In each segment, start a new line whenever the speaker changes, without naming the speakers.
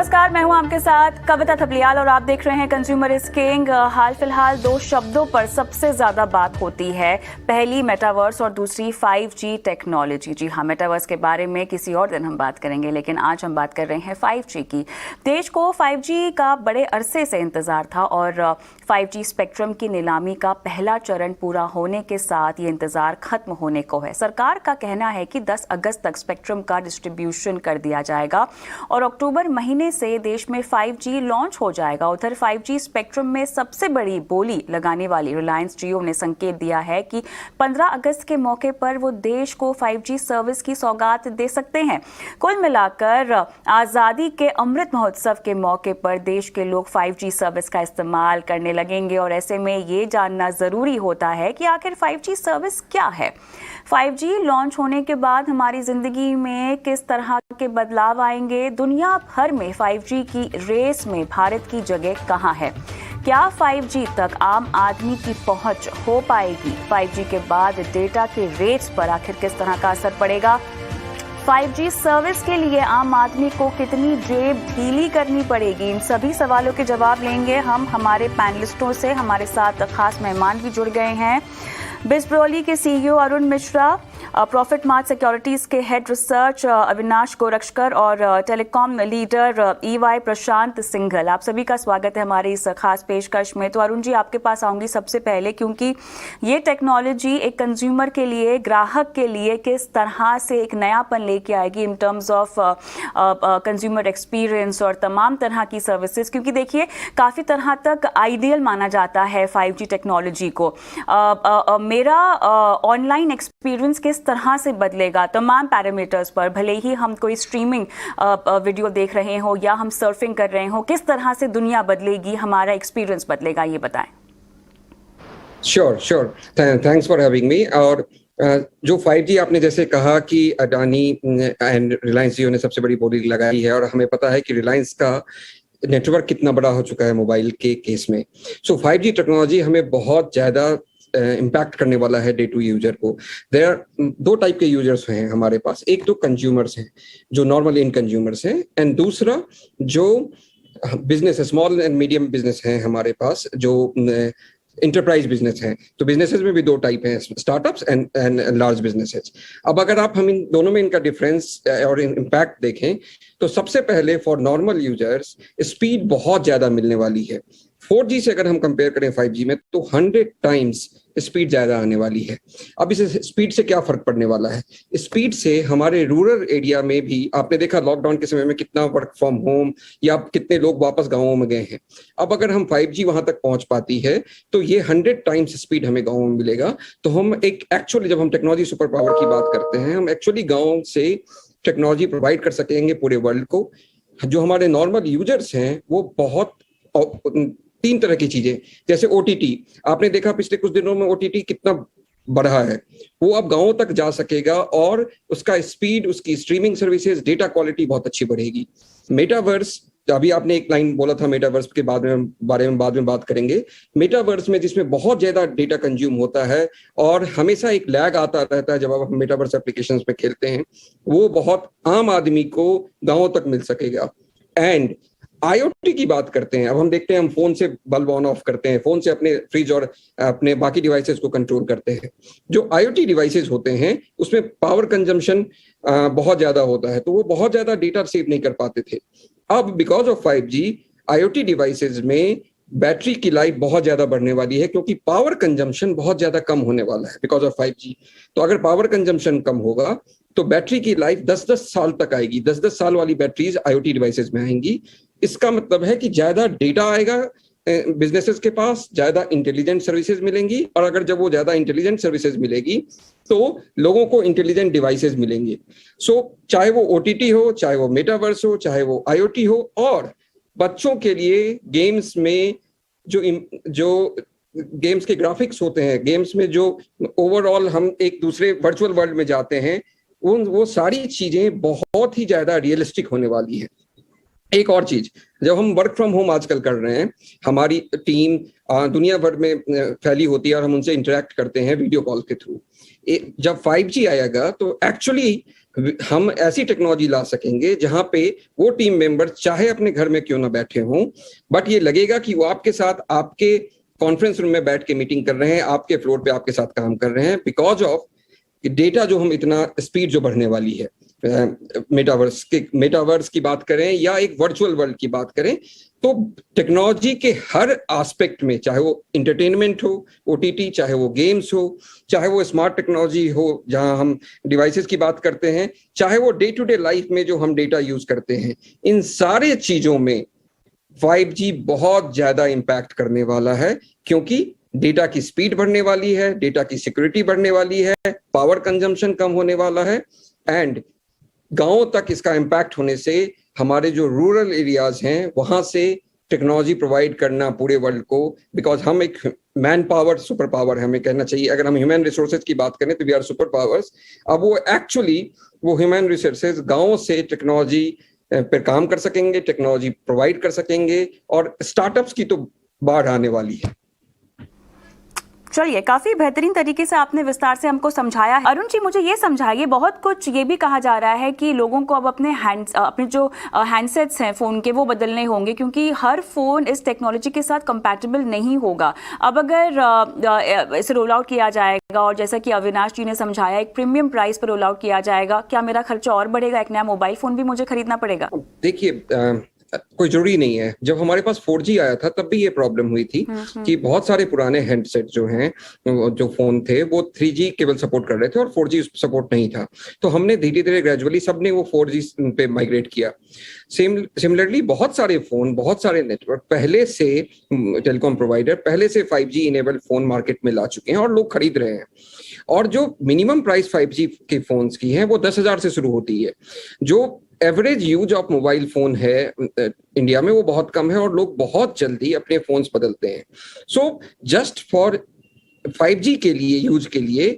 नमस्कार, मैं हूं आपके साथ कविता थपलियाल और आप देख रहे हैं कंज्यूमर इज किंग। हाल फिलहाल दो शब्दों पर सबसे ज्यादा बात होती है, पहली मेटावर्स और दूसरी 5G टेक्नोलॉजी। जी हाँ, मेटावर्स के बारे में किसी और दिन हम बात करेंगे, लेकिन आज हम बात कर रहे हैं 5G की। देश को 5G का बड़े अरसे से इंतजार था और 5G स्पेक्ट्रम की नीलामी का पहला चरण पूरा होने के साथ ये इंतजार खत्म होने को है। सरकार का कहना है कि 10 अगस्त तक स्पेक्ट्रम का डिस्ट्रीब्यूशन कर दिया जाएगा और अक्टूबर महीने से देश में 5G लॉन्च हो जाएगा। उधर 5G स्पेक्ट्रम में सबसे बड़ी बोली लगाने वाली रिलायंस जियो ने संकेत दिया है कि 15 अगस्त के मौके पर वो देश को 5G सर्विस की सौगात दे सकते हैं। कुल मिलाकर आज़ादी के अमृत महोत्सव के मौके पर देश के लोग 5G सर्विस का इस्तेमाल करने लगेंगे और ऐसे में ये जानना ज़रूरी होता है कि आखिर 5G सर्विस क्या है। 5G लॉन्च होने के बाद हमारी ज़िंदगी में किस तरह के बदलाव आएंगे, दुनिया भर में 5G की रेस में भारत की जगह कहां है, क्या 5G तक आम आदमी की पहुंच हो पाएगी, 5G के बाद डेटा के रेट्स पर आखिर किस तरह का असर पड़ेगा, 5G सर्विस के लिए आम आदमी को कितनी जेब ढीली करनी पड़ेगी, इन सभी सवालों के जवाब लेंगे हम हमारे पैनलिस्टों से। हमारे साथ खास मेहमान भी जुड़ गए हैं। बिजब्रोली के CEO Arun Mishra, profit mart securities के हेड रिसर्च अविनाश गोरक्षकर और टेलीकॉम लीडर EY प्रशांत सिंघल। आप सभी का स्वागत है हमारे इस खास पेशकश में। तो अरुण जी, आपके पास आऊंगी सबसे पहले, क्योंकि ये टेक्नोलॉजी एक कंज्यूमर के लिए, ग्राहक के लिए किस तरह से एक नयापन लेके आएगी in terms of consumer experience और तमाम तरह की सर्विसेज, क्योंकि देखिए काफ़ी तरह तक आइडियल माना जाता है 5G टेक्नोलॉजी को। मेरा ऑनलाइन एक्सपीरियंस किस तरह से बदलेगा तमाम पैरामीटर्स पर, भले ही हम कोई स्ट्रीमिंग वीडियो देख रहे हो या हम सर्फिंग कर रहे हो, किस तरह से दुनिया बदलेगी, हमारा एक्सपीरियंस बदलेगा, ये बताएं।
Sure thanks for having me. और जो 5G आपने जैसे कहा कि अडानी एंड रिलायंस जियो ने सबसे बड़ी बोली लगाई है और हमें पता है कि रिलायंस का नेटवर्क कितना बड़ा हो चुका है मोबाइल के केस में। सो 5G टेक्नोलॉजी हमें बहुत ज्यादा इम्पैक्ट करने वाला है डे टू यूजर को। देयर आर दो टाइप के यूजर्स हैं हमारे पास, एक तो कंज्यूमर्स हैं जो नॉर्मल इन कंज्यूमर्स हैं, एंड दूसरा जो बिजनेस है, स्मॉल एंड मीडियम बिजनेस है हमारे पास, जो इंटरप्राइज बिजनेस है। तो बिजनेसेस में भी दो टाइप हैं, स्टार्टअप्स एंड लार्ज बिजनेसेस। अब अगर आप हम इन दोनों में इनका डिफरेंस और इम्पैक्ट देखें तो सबसे पहले फॉर नॉर्मल यूजर्स स्पीड बहुत ज्यादा मिलने वाली है। 4G से अगर हम कंपेयर करें 5G में तो 100 टाइम्स स्पीड ज्यादा आने वाली है। अब इस स्पीड से क्या फर्क पड़ने वाला है? स्पीड से हमारे रूरल एरिया में भी आपने देखा लॉकडाउन के समय में कितना वर्क फ्रॉम होम या कितने लोग वापस गांवों में गए हैं। अब अगर हम 5G वहां तक पहुंच पाती है तो ये 100 टाइम्स स्पीड हमें गाँव में मिलेगा। तो हम एक एक्चुअली जब हम टेक्नोलॉजी सुपर पावर की बात करते हैं, हम एक्चुअली गाँव से टेक्नोलॉजी प्रोवाइड कर सकेंगे पूरे वर्ल्ड को। जो हमारे नॉर्मल यूजर्स हैं वो बहुत तीन तरह की चीजें, जैसे OTT आपने देखा पिछले कुछ दिनों में OTT कितना बढ़ा है, वो अब गांवों तक जा सकेगा और उसका स्पीड, उसकी स्ट्रीमिंग सर्विसेज, डेटा क्वालिटी बहुत अच्छी बढ़ेगी। मेटावर्स, अभी आपने एक लाइन बोला था मेटावर्स के बारे में बाद में बात करेंगे। मेटावर्स में जिसमें बहुत ज्यादा डेटा कंज्यूम होता है और हमेशा एक लैग आता रहता है जब आप मेटावर्स एप्लीकेशंस में खेलते हैं, वो बहुत आम आदमी को गांवों तक मिल सकेगा। एंड IoT की बात करते हैं, अब हम देखते हैं हम फोन से बल्ब ऑन ऑफ करते हैं, फोन से अपने फ्रिज और अपने बाकी डिवाइसेस को कंट्रोल करते हैं। जो IoT डिवाइसेस होते हैं उसमें पावर कंजम्पशन बहुत ज्यादा होता है, तो वो बहुत ज्यादा डेटा सेव नहीं कर पाते थे। अब because of 5G IoT devices में बैटरी की लाइफ बहुत ज्यादा बढ़ने वाली है, क्योंकि पावर कंजम्पशन बहुत ज्यादा कम होने वाला है बिकॉज ऑफ 5G। तो अगर पावर कंजम्पशन कम होगा तो बैटरी की लाइफ 10-10 साल तक आएगी। 10-10 साल वाली बैटरीज IoT डिवाइसेस में आएंगी। इसका मतलब है कि ज्यादा डेटा आएगा बिजनेसेस के पास, ज्यादा इंटेलिजेंट सर्विसेज मिलेंगी, और अगर जब वो ज्यादा इंटेलिजेंट सर्विसेज मिलेगी तो लोगों को इंटेलिजेंट डिवाइसेस मिलेंगे। सो चाहे वो OTT हो, चाहे वो मेटावर्स हो, चाहे वो IoT हो, और बच्चों के लिए गेम्स में जो गेम्स के ग्राफिक्स होते हैं, गेम्स में जो ओवरऑल हम एक दूसरे वर्चुअल वर्ल्ड में जाते हैं, वो सारी चीजें बहुत ही ज्यादा रियलिस्टिक होने वाली है। एक और चीज, जब हम वर्क फ्रॉम होम आजकल कर रहे हैं, हमारी टीम दुनिया भर में फैली होती है और हम उनसे इंटरेक्ट करते हैं वीडियो कॉल के थ्रू। जब 5G आएगा तो एक्चुअली हम ऐसी टेक्नोलॉजी ला सकेंगे जहां पे वो टीम मेंबर चाहे अपने घर में क्यों ना बैठे हों, बट ये लगेगा कि वो आपके साथ आपके कॉन्फ्रेंस रूम में बैठ के मीटिंग कर रहे हैं, आपके फ्लोर पे आपके साथ काम कर रहे हैं, बिकॉज ऑफ डेटा जो हम इतना स्पीड जो बढ़ने वाली है। मेटावर्स की बात करें या एक वर्चुअल वर्ल्ड की बात करें, तो टेक्नोलॉजी के हर एस्पेक्ट में, चाहे वो इंटरटेनमेंट हो, ओटीटी, चाहे वो गेम्स हो, चाहे वो स्मार्ट टेक्नोलॉजी हो जहां हम डिवाइसेस की बात करते हैं, चाहे वो डे टू डे लाइफ में जो हम डेटा यूज करते हैं, इन सारे चीजों में 5G बहुत ज्यादा इंपैक्ट करने वाला है, क्योंकि डेटा की स्पीड बढ़ने वाली है, डेटा की सिक्योरिटी बढ़ने वाली है, पावर कंजम्पशन कम होने वाला है, एंड गांवों तक इसका इम्पैक्ट होने से हमारे जो रूरल एरियाज हैं वहां से टेक्नोलॉजी प्रोवाइड करना पूरे वर्ल्ड को, बिकॉज हम एक मैन पावर सुपर पावर है, हमें कहना चाहिए, अगर हम ह्यूमन रिसोर्सेज की बात करें तो वी आर सुपर पावर्स। अब वो एक्चुअली वो ह्यूमन रिसोर्सेज गांवों से टेक्नोलॉजी पर काम कर सकेंगे, टेक्नोलॉजी प्रोवाइड कर सकेंगे, और स्टार्टअप्स की तो बाढ़ आने वाली है।
चलिए, काफी बेहतरीन तरीके से आपने विस्तार से हमको समझाया। अरुण जी, मुझे ये समझाइए, बहुत कुछ ये भी कहा जा रहा है कि लोगों को अब अपने जो हैंडसेट्स हैं फ़ोन के वो बदलने होंगे, क्योंकि हर फ़ोन इस टेक्नोलॉजी के साथ कंपैटिबल नहीं होगा। अब अगर इसे रोल आउट किया जाएगा और जैसा कि अविनाश जी ने समझाया एक प्रीमियम प्राइस पर रोल आउट किया जाएगा, क्या मेरा खर्चा और बढ़ेगा? एक नया मोबाइल फ़ोन भी मुझे खरीदना पड़ेगा?
देखिए, कोई जरूरी नहीं है। जब हमारे पास 4G आया था तब भी ये प्रॉब्लम हुई थी कि बहुत सारे पुराने हैंडसेट जो हैं, जो फोन थे, वो 3G केवल सपोर्ट कर रहे थे और 4G सपोर्ट नहीं था। तो हमने धीरे धीरे ग्रेजुअली सबने वो 4G पे माइग्रेट किया। सिमिलरली बहुत सारे फोन, बहुत सारे नेटवर्क पहले से, टेलीकॉम प्रोवाइडर पहले से 5G इनेबल फोन मार्केट में ला चुके हैं और लोग खरीद रहे हैं। और जो मिनिमम प्राइस 5G के फोन्स की है वो 10,000 से शुरू होती है। जो average use of mobile phone है इंडिया में वो बहुत कम है और लोग बहुत जल्दी अपने फोन्स बदलते हैं। सो जस्ट फॉर 5G के लिए, यूज के लिए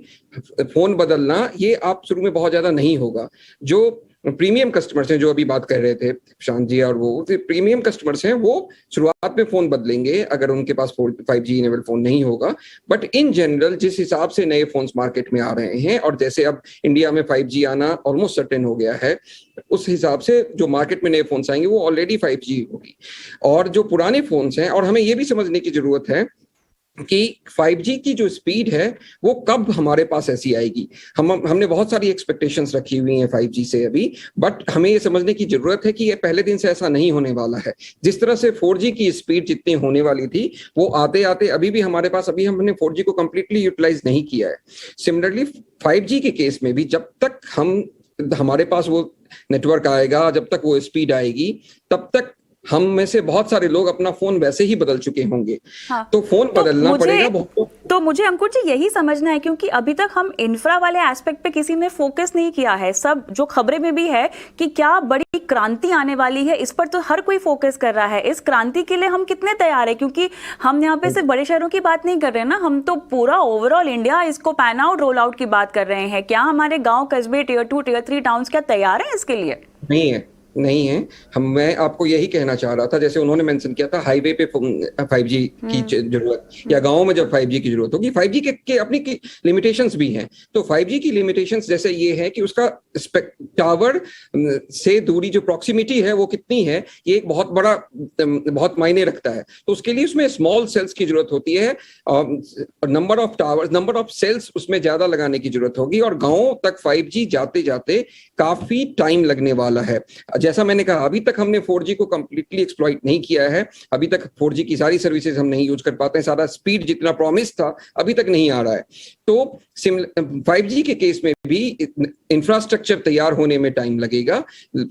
फोन बदलना, ये आप शुरू में बहुत ज्यादा नहीं होगा। जो प्रीमियम कस्टमर्स हैं, जो अभी बात कर रहे थे शांत जी, और वो प्रीमियम कस्टमर्स हैं, वो शुरुआत में फोन बदलेंगे अगर उनके पास 5G इनेबल फोन नहीं होगा। बट इन जनरल जिस हिसाब से नए फोन्स मार्केट में आ रहे हैं, और जैसे अब इंडिया में 5G आना ऑलमोस्ट सर्टेन हो गया है, उस हिसाब से जो मार्केट में नए फोन्स आएंगे वो ऑलरेडी 5G होगी। और जो पुराने फोन्स हैं, और हमें ये भी समझने की जरूरत है कि 5G की जो स्पीड है वो कब हमारे पास ऐसी आएगी। हमने बहुत सारी एक्सपेक्टेशंस रखी हुई हैं 5G से अभी, बट हमें ये समझने की जरूरत है कि ये पहले दिन से ऐसा नहीं होने वाला है। जिस तरह से 4G की स्पीड जितनी होने वाली थी, वो आते आते अभी भी हमारे पास, अभी हमने 4G को कंप्लीटली यूटिलाइज नहीं किया है। सिमिलरली 5G के केस में भी जब तक हमारे पास वो नेटवर्क आएगा, जब तक वो स्पीड आएगी, तब तक हम में से बहुत सारे लोग अपना फोन वैसे ही बदल चुके होंगे। हाँ। तो फोन बदलना पड़ेगा बहुत।
तो मुझे अंकुर जी यही समझना है, क्योंकि अभी तक हम इंफ्रा वाले एस्पेक्ट पे किसी ने फोकस नहीं किया है। सब जो खबरें में भी है कि क्या बड़ी क्रांति आने वाली है, इस पर तो हर कोई फोकस कर रहा है। इस क्रांति के लिए हम कितने तैयार है? क्योंकि हम यहाँ पे सिर्फ बड़े शहरों की बात नहीं कर रहे हैं ना, हम तो पूरा ओवरऑल इंडिया इसको पैन आउट, रोल आउट की बात कर रहे हैं। क्या हमारे गाँव, कस्बे, टियर 2, टियर 3 टाउन्स क्या तैयार है इसके लिए?
नहीं है। मैं आपको यही कहना चाह रहा था, जैसे उन्होंने मेंशन किया था हाईवे पे 5G की जरूरत, या गांव में जब 5G की जरूरत होगी। 5G के अपनी की लिमिटेशंस भी हैं। तो 5G की लिमिटेशंस जैसे ये है कि उसका टावर से दूरी, जो प्रॉक्सिमिटी है वो कितनी है, ये एक बहुत मायने रखता है। तो उसके लिए उसमें स्मॉल सेल्स की जरूरत होती है, number of towers, number of cells उसमें ज्यादा लगाने की जरूरत होगी, और गांवों तक 5G जाते जाते काफी टाइम लगने वाला है। जैसा मैंने कहा, अभी तक हमने 4G को कंप्लीटली एक्सप्लॉइट नहीं किया है। अभी तक 4G की सारी सर्विसेज हम नहीं यूज कर पाते हैं। सारा स्पीड जितना प्रॉमिस था अभी तक नहीं आ रहा है। तो 5G के केस में भी इंफ्रास्ट्रक्चर तैयार होने में टाइम लगेगा।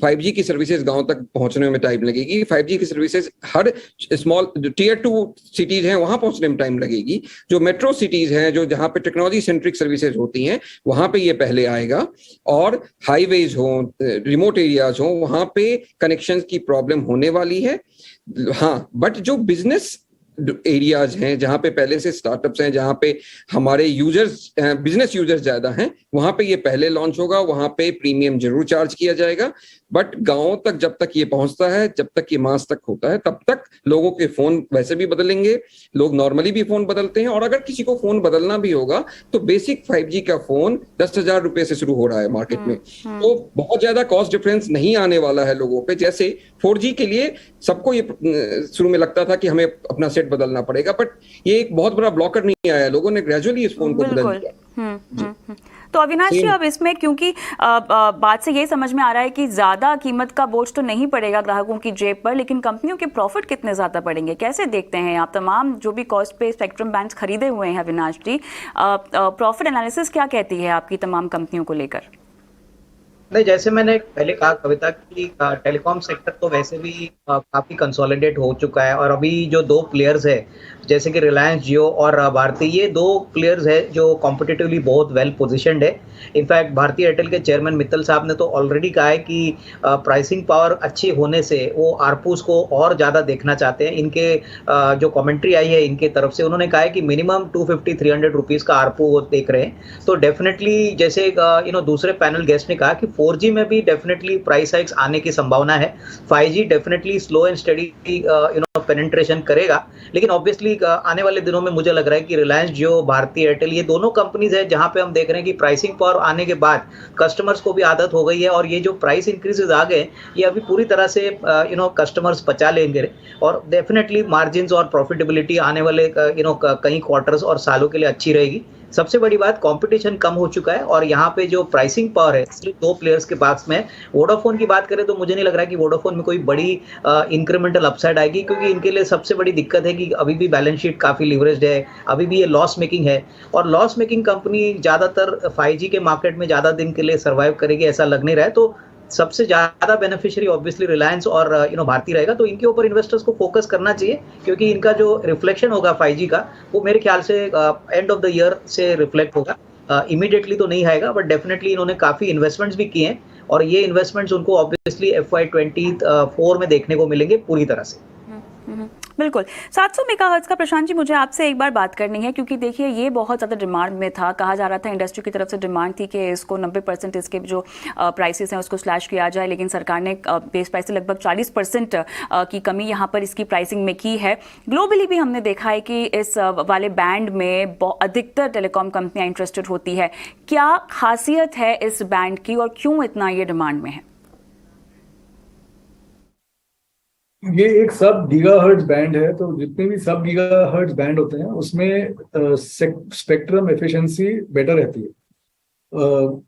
5G की सर्विसेज गांव तक पहुंचने में टाइम लगेगी। 5G की सर्विसेज हर स्मॉल टियर 2 सिटीज हैं वहां पहुंचने में टाइम लगेगी। जो मेट्रो सिटीज हैं, जो जहां पे टेक्नोलॉजी सेंट्रिक सर्विसेज होती हैं, वहां पे ये पहले आएगा। और हाईवेज हो, रिमोट एरियाज हो, वहां पे कनेक्शन की प्रॉब्लम होने वाली है। हाँ, बट जो बिजनेस एरियाज हैं, जहां पे पहले से स्टार्टअप्स हैं, जहां पे हमारे यूजर्स, बिजनेस यूजर्स ज्यादा हैं, वहां पे ये पहले लॉन्च होगा। वहां पे प्रीमियम जरूर चार्ज किया जाएगा। बट गांवों तक जब तक ये पहुंचता है, जब तक ये मास तक होता है, तब तक लोगों के फोन वैसे भी बदलेंगे, लोग नॉर्मली भी फोन बदलते हैं। और अगर किसी को फोन बदलना भी होगा तो बेसिक 5G का फोन 10,000 रुपए से शुरू हो रहा है मार्केट में। तो बहुत ज्यादा कॉस्ट डिफरेंस नहीं आने वाला है लोगों पे। जैसे 4G के लिए सबको ये शुरू में लगता था कि हमें अपना सेट बदलना पड़ेगा, बट ये एक बहुत बड़ा ब्लॉकर नहीं आया, लोगों ने ग्रेजुअली इस फोन को बदल दिया।
तो अविनाश जी, अब इसमें क्योंकि बात से यही समझ में आ रहा है कि ज्यादा कीमत का बोझ तो नहीं पड़ेगा ग्राहकों की जेब पर, लेकिन कंपनियों के प्रॉफिट कितने ज्यादा पड़ेंगे, कैसे देखते हैं आप? तमाम जो भी कॉस्ट पे स्पेक्ट्रम बैंड्स खरीदे हुए हैं अविनाश जी, प्रॉफिट एनालिसिस क्या कहती है आपकी तमाम कंपनियों को लेकर?
नहीं, जैसे मैंने पहले कहा कविता की, टेलीकॉम सेक्टर तो वैसे भी काफी कंसोलिडेट हो चुका है। और अभी जो दो प्लेयर्स है जैसे कि रिलायंस जियो और भारती, ये दो प्लेयर्स है जो कॉम्पिटिटिवली बहुत वेल पोजीशनड है। इनफैक्ट भारतीय एयरटेल के चेयरमैन मित्तल साहब ने तो ऑलरेडी कहा है कि प्राइसिंग पावर अच्छी होने से वो आरपूस को और ज़्यादा देखना चाहते हैं। इनके जो कमेंट्री आई है इनके तरफ से, उन्होंने कहा है कि मिनिमम 250-300 रुपीज़ का आरपू वो देख रहे हैं। तो डेफिनेटली जैसे दूसरे पैनल गेस्ट ने कहा कि 4G में भी डेफिनेटली प्राइस हाइक्स आने की संभावना है। 5G definitely slow and study penetration करेगा, लेकिन ऑब्वियसली आने वाले दिनों में मुझे लग रहा है कि रिलायंस जियो, भारतीय एयरटेल, ये दोनों कंपनीज है जहां पे हम देख रहे हैं कि प्राइसिंग पावर आने के बाद कस्टमर्स को भी आदत हो गई है। और ये जो प्राइस इंक्रीजेज आ गए, ये अभी पूरी तरह से कस्टमर्स पचा लेंगे और डेफिनेटली मार्जिन और प्रॉफिटेबिलिटी आने वाले कई क्वार्टर्स और सालों के लिए अच्छी रहेगी। सबसे बड़ी बात, कंपटीशन कम हो चुका है और यहाँ पे जो प्राइसिंग पावर है सिर्फ दो प्लेयर्स के पास में। वोडाफोन की बात करें तो मुझे नहीं लग रहा कि वोडाफोन में कोई बड़ी इंक्रीमेंटल अपसाइड आएगी, क्योंकि इनके लिए सबसे बड़ी दिक्कत है कि अभी भी बैलेंस शीट काफी लिवरेज्ड है, अभी भी ये लॉस मेकिंग है। और लॉस मेकिंग कंपनी ज्यादातर 5G के मार्केट में ज्यादा दिन के लिए सर्वाइव करेगी ऐसा लग नहीं रहा है। तो सबसे ज्यादा बेनिफिशियरी ऑब्वियसली रिलायंस और भारती रहेगा। तो इनके ऊपर इन्वेस्टर्स को फोकस करना चाहिए, क्योंकि इनका जो रिफ्लेक्शन होगा 5G का, वो मेरे ख्याल से एंड ऑफ द ईयर से रिफ्लेक्ट होगा। इमीडिएटली तो नहीं आएगा, बट डेफिनेटली इन्होंने काफी इन्वेस्टमेंट्स भी किए हैं और ये इन्वेस्टमेंट्स उनको ऑब्वियसली FY24 में देखने को मिलेंगे पूरी तरह से।
बिल्कुल। 700 मेगाहर्ट्ज का प्रशांत जी, मुझे आपसे एक बार बात करनी है, क्योंकि देखिए ये बहुत ज़्यादा डिमांड में था। कहा जा रहा था, इंडस्ट्री की तरफ से डिमांड थी कि इसको 90% इसके जो प्राइसेस हैं उसको स्लैश किया जाए, लेकिन सरकार ने बेस प्राइस से लगभग 40% की कमी यहाँ पर इसकी प्राइसिंग में की है। ग्लोबली भी हमने देखा है कि इस वाले बैंड में अधिकतर टेलीकॉम कंपनियाँ इंटरेस्टेड होती है। क्या खासियत है इस बैंड की और क्यों इतना ये डिमांड में है?
ये एक सब गीगाहर्ट्ज बैंड है, तो जितने भी सब गीगाहर्ट्ज बैंड होते हैं उसमें स्पेक्ट्रम एफिशिएंसी बेटर रहती है।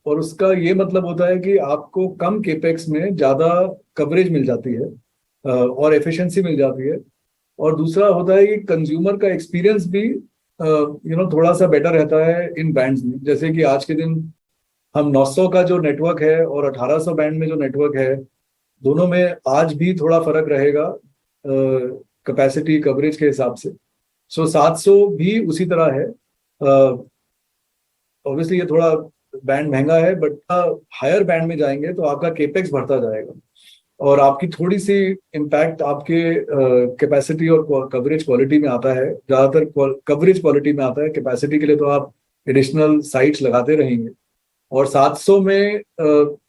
और उसका ये मतलब होता है कि आपको कम केपेक्स में ज़्यादा कवरेज मिल जाती है और एफिशिएंसी मिल जाती है। और दूसरा होता है कि कंज्यूमर का एक्सपीरियंस भी थोड़ा सा बेटर रहता है इन बैंड्स में। जैसे कि आज के दिन हम 900 का जो नेटवर्क है और 1800 बैंड में जो नेटवर्क है, दोनों में आज भी थोड़ा फर्क रहेगा कैपेसिटी कवरेज के हिसाब से। 700 भी उसी तरह है। ऑब्वियसली ये थोड़ा बैंड महंगा है, बट हायर बैंड में जाएंगे तो आपका केपेक्स बढ़ता जाएगा और आपकी थोड़ी सी इम्पैक्ट आपके कैपेसिटी और कवरेज क्वालिटी में आता है। ज़्यादातर कवरेज क्वालिटी में आता है, कैपेसिटी के लिए तो आप एडिशनल साइट्स लगाते रहेंगे। और 700 में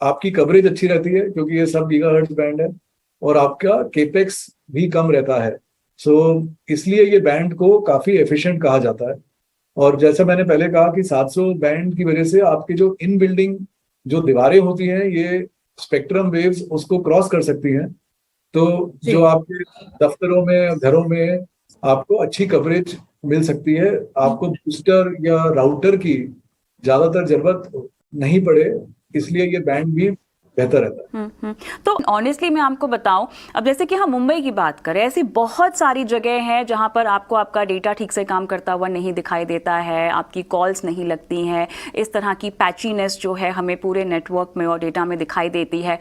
आपकी कवरेज अच्छी रहती है क्योंकि ये सब गीगाहर्ट्ज बैंड है और आपका केपेक्स भी कम रहता है। इसलिए ये बैंड को काफ़ी एफिशिएंट कहा जाता है। और जैसा मैंने पहले कहा कि 700 बैंड की वजह से आपकी जो इन बिल्डिंग जो दीवारें होती हैं, ये स्पेक्ट्रम वेव्स उसको क्रॉस कर सकती हैं। तो जो आपके दफ्तरों में, घरों में आपको अच्छी कवरेज मिल सकती है। आपको बूस्टर या राउटर की ज़्यादातर जरूरत नहीं पड़े, इसलिए ये बैंड भी बेहतर रहता है।
तो ऑनेस्टली मैं आपको बताऊं, अब जैसे कि हम मुंबई की बात करें, ऐसी बहुत सारी जगह हैं जहां पर आपको आपका डेटा ठीक से काम करता हुआ नहीं दिखाई देता है, आपकी कॉल्स नहीं लगती हैं, इस तरह की पैचीनेस जो है हमें पूरे नेटवर्क में और डेटा में दिखाई देती है।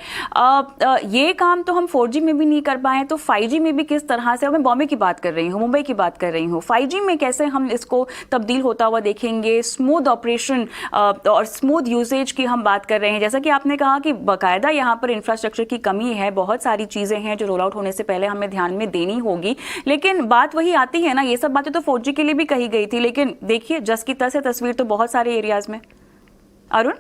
ये काम तो हम 4G में भी नहीं कर पाए, तो 5G में भी किस तरह से, मैं बॉम्बे की बात कर रही हूँ, मुंबई की बात कर रही हूँ, 5G में कैसे हम इसको तब्दील होता हुआ देखेंगे? स्मूथ ऑपरेशन और स्मूथ यूसेज की हम बात कर रहे हैं। जैसा कि आपने कहा कि बाकायदा यहाँ पर इंफ्रास्ट्रक्चर की कमी है, बहुत सारी चीज़ें हैं जो रोल आउट होने से पहले हमें ध्यान में देनी होगी, लेकिन बात वही आती है ना, ये सब बातें तो 4G के लिए भी कही गई थी, लेकिन देखिए जस की तस है तस्वीर तो बहुत सारे एरियाज में। अरुण?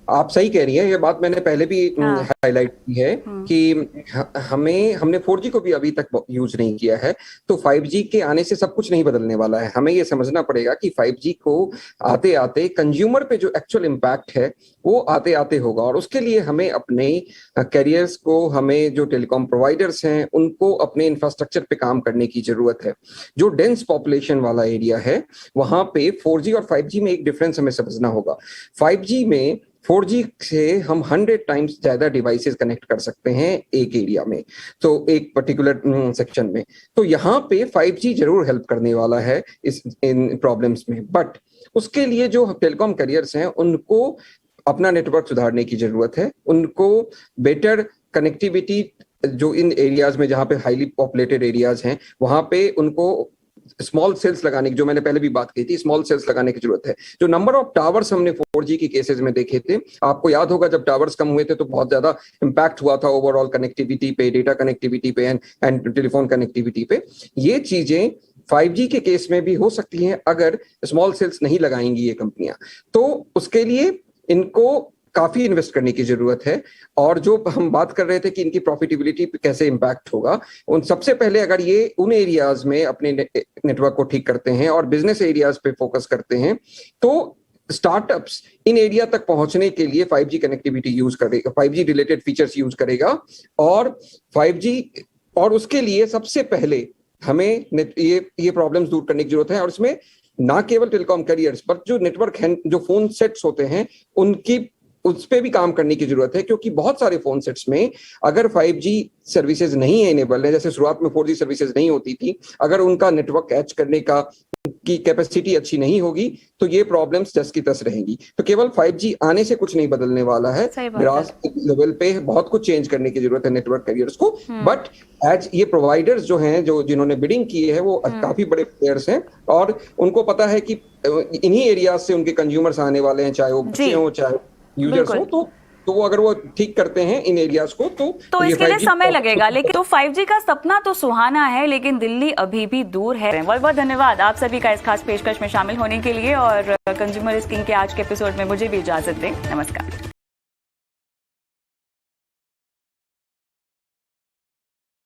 आप सही कह रही हैं, ये बात मैंने पहले भी हाईलाइट की है कि हमने 4G को भी अभी तक यूज नहीं किया है, तो 5G के आने से सब कुछ नहीं बदलने वाला है। हमें ये समझना पड़ेगा कि 5G को आते आते कंज्यूमर पे जो एक्चुअल इम्पैक्ट है वो आते आते होगा, और उसके लिए हमें अपने कैरियर्स को, हमें जो टेलीकॉम प्रोवाइडर्स हैं उनको अपने इंफ्रास्ट्रक्चर पे काम करने की जरूरत है। जो डेंस पॉपुलेशन वाला एरिया है वहां पे 4G और 5G में एक डिफरेंस हमें समझना होगा। 5G में 4G से हम 100 टाइम्स ज्यादा डिवाइसेस कनेक्ट कर सकते हैं एक एरिया में, तो एक पर्टिकुलर सेक्शन में। तो यहाँ पे 5G जरूर हेल्प करने वाला है इन प्रॉब्लम्स में, बट उसके लिए जो टेलीकॉम कैरियर्स हैं उनको अपना नेटवर्क सुधारने की जरूरत है। उनको बेटर कनेक्टिविटी जो इन एरियाज में जहाँ पे हाईली पॉपुलेटेड एरियाज हैं वहां पे उनको स्मॉल सेल्स लगाने की, जो मैंने पहले भी बात की थी, स्मॉल सेल्स लगाने की जरूरत है। जो नंबर ऑफ टावर्स हमने 4G के केसेस में देखे थे, आपको याद होगा जब टावर्स कम हुए थे तो बहुत ज्यादा इंपैक्ट हुआ था ओवरऑल कनेक्टिविटी पे, डेटा कनेक्टिविटी पे एंड टेलीफोन कनेक्टिविटी पे। ये चीजें 5G के केस में भी हो सकती हैं अगर स्मॉल सेल्स नहीं लगाएंगी ये कंपनियां, तो उसके लिए इनको काफी इन्वेस्ट करने की जरूरत है। और जो हम बात कर रहे थे कि इनकी प्रॉफिटेबिलिटी पे कैसे इंपैक्ट होगा, उन सबसे पहले अगर ये उन एरियाज में अपने नेटवर्क को ठीक करते हैं और बिजनेस एरियाज पे फोकस करते हैं, तो स्टार्टअप्स इन एरिया तक पहुंचने के लिए 5G कनेक्टिविटी यूज करेगा, 5G रिलेटेड फीचर्स यूज करेगा। और 5G, और उसके लिए सबसे पहले हमें ये प्रॉब्लम्स दूर करने की जरूरत है। और इसमें ना केवल टेलीकॉम कैरियर्स पर जो नेटवर्क हैं, जो फोन सेट्स होते हैं, उनकी उस पे भी काम करने की जरूरत है, क्योंकि बहुत सारे फोन सेट्स में अगर 5G सर्विसेज नहीं इनेबल है, जैसे शुरुआत में 4G सर्विसेज नहीं होती थी, अगर उनका नेटवर्क कैच करने की कैपेसिटी अच्छी नहीं होगी तो ये प्रॉब्लम्स जस की तस रहेंगी। तो केवल 5G आने से कुछ नहीं बदलने वाला है, ग्रास लेवल पे बहुत कुछ चेंज करने की जरूरत है नेटवर्क कैरियर्स को। बट एज ये प्रोवाइडर्स जो हैं, जो जिन्होंने बिडिंग की है, वो काफी बड़े प्लेयर्स हैं और उनको पता है कि इन्हीं एरियाज से उनके कंज्यूमर्स आने वाले हैं, चाहे वो बच्चे हो चाहे यूजर्स हो। तो वो अगर वो ठीक करते हैं इन एरियाज को तो
इसके लिए समय लगेगा। लेकिन तो 5G का सपना तो सुहाना है, लेकिन दिल्ली अभी भी दूर है। बहुत बहुत धन्यवाद आप सभी का इस खास पेशकश में शामिल होने के लिए, और कंज्यूमर इज किंग के आज के एपिसोड में मुझे भी इजाजत दें। नमस्कार।